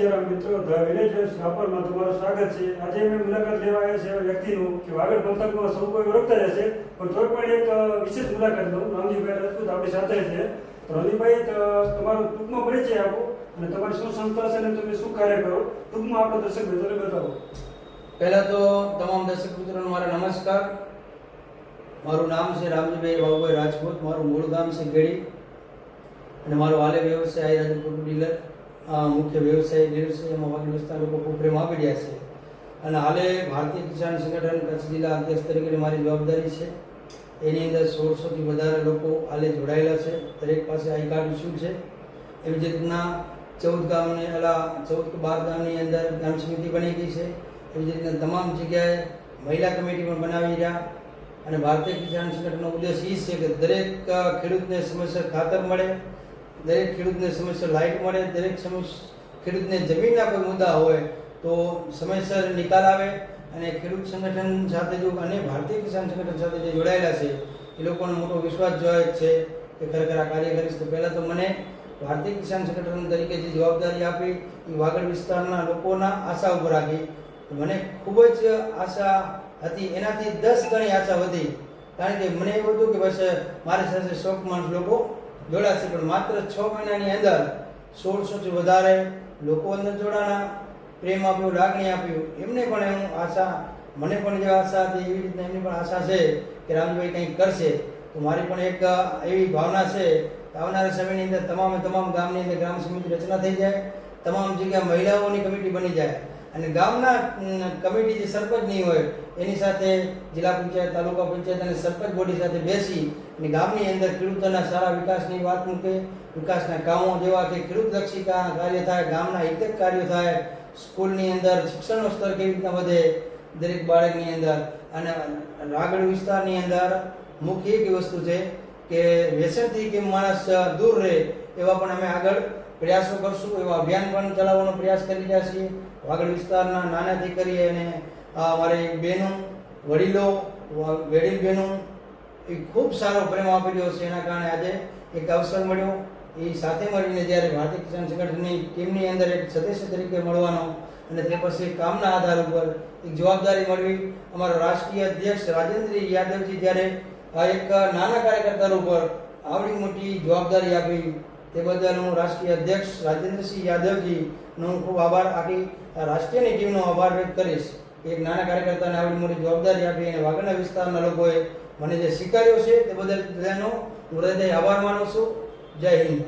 શ્રી રામ મિત્રો, the village રાપરમાં તમારું સ્વાગત છે। આજે અમે મુલાકાત લેવા આવ્યા છે એવા વ્યક્તિનું કે વાગડ પંથકમાં સૌ કોઈ ઓળખતા જ હશે, પણ તોય પણ એક વિશેષ મુલાકાત લઉં। રામજીભાઈ રાજપૂત આપણી સાથે છે। તો રામજીભાઈ, તમારો ટૂંકમાં પરિચય આપો અને તમારી શું સંસ્થા છે અને તમે શું કાર્ય કરો, ટૂંકમાં આપણા દર્શક મિત્રોને બતાવો। પહેલા તો તમામ દર્શક મિત્રોને મારા નમસ્કાર। મારું નામ છે રામજીભાઈ બાબુભાઈ રાજપૂત। મારું મૂળ ગામ છે ગેડી અને મારો હાલે વ્યવસાય આયુર્વેદિક ડીલર, મુખ્ય વ્યવસાય એમાં વાગડ વિસ્તાર લોકો ખૂબ પ્રેમ આપી રહ્યા છે અને હાલે ભારતીય કિસાન સંગઠન કચ્છ જિલ્લા અધ્યક્ષ તરીકે મારી જવાબદારી છે। એની અંદર 1600થી વધારે લોકો હાલે જોડાયેલા છે। દરેક પાસે આઈ કાર્ડ ઇસ્યુ છે। એવી જ રીતના 14 ગામની 12 ગામની અંદર ગ્રામ સમિતિ બની ગઈ છે। એવી જ રીતના તમામ જગ્યાએ મહિલા કમિટી પણ બનાવી રહ્યા અને ભારતીય કિસાન સંગઠનનો ઉદ્દેશ એ છે કે દરેક ખેડૂતને સમયસર ખાતર મળે, દરેક ખેડૂતને સમયસર લાઇટ મળે, દરેક ખેડૂતને જમીનના કોઈ મુદ્દા હોય તો સમયસર નિકાલ આવે અને ખેડૂત સંગઠન સાથે જો અને ભારતીય કિસાન સંગઠન સાથે જે જોડાયેલા છે એ લોકોનો મોટો વિશ્વાસ જોવાય છે કે ખરેખર આ કાર્ય કરીશ। તો પહેલાં તો મને ભારતીય કિસાન સંગઠન તરીકે જે જવાબદારી આપી એ વાગડ વિસ્તારના લોકોના આશા ઉપર રાખી। મને ખૂબ જ આશા હતી, એનાથી 10 ગણી આશા વધી, કારણ કે મને એવું હતું કે બસ મારી સાથે 100 માણસ લોકો જોડાશે, પણ માત્ર 6 મહિનાની અંદર 1600થી વધારે લોકો અંદર જોડાણા, પ્રેમ આપ્યો, લાગણી આપ્યું। એમને પણ એવું આશા, મને પણ જે આશા હતી એવી રીતના એમની પણ આશા છે કે રામજીભાઈ કંઈક કરશે। તો મારી પણ એક એવી ભાવના છે કે આવનારા સમયની અંદર તમામ ગામની અંદર ગ્રામ સમિતિ રચના થઈ જાય, તમામ જગ્યાએ મહિલાઓની કમિટી બની જાય અને ગામના કમિટી જે સરપંચની હોય એની સાથે જિલ્લા પંચાયત, તાલુકા પંચાયત અને સરપંચ બોડી સાથે બેસી અને ગામની અંદર ખેડૂતોના સારા વિકાસની વાત મૂકે, વિકાસના કામો જેવા કે ખેડૂતલક્ષી કાર્ય થાય, ગામના હિતક કાર્યો થાય, સ્કૂલની અંદર શિક્ષણનો સ્તર કેવી રીતના વધે દરેક બાળકની અંદર, અને વાગડ વિસ્તારની અંદર મુખ્ય એક વસ્તુ છે કે વ્યસનથી કેમ માણસ દૂર રહે એવા પણ અમે આગળ પ્રયાસો કરશું। એવા અભિયાન પણ ચલાવવાનો પ્રયાસ કરી રહ્યા છીએ। વાગડ વિસ્તારના નાનાથી કરી અને અમારી બહેનો, વડીલો, વડીલ બહેનો એ ખૂબ સારો પ્રેમ આપી રહ્યો છે। એના કારણે આજે એક અવસર મળ્યો, એ સાથે મળીને જ્યારે ભારતીય કિસાન સંગઠનની ટીમની અંદર એક સદસ્ય તરીકે મળવાનો અને તે પછી કામના આધાર ઉપર એક જવાબદારી મળવી। અમારો રાષ્ટ્રીય અધ્યક્ષ રાજેન્દ્ર યાદવજી જ્યારે એક નાના કાર્યકર્તા ઉપર આવડી મોટી જવાબદારી આપી, તે બદલ હું રાષ્ટ્રીય અધ્યક્ષ રાજેન્દ્રસિંહ યાદવજીનો ખૂબ આભાર, આખી રાષ્ટ્રીયની ટીમનો આભાર વ્યક્ત કરીશ। એક નાના કાર્યકર્તાને આવડી મોટી જવાબદારી આપી અને વાગડના વિસ્તારના લોકોએ મને જે સ્વીકાર્યો છે તે બદલ બધાનો હું હૃદય આભાર માનું છું। જય હિન્દ।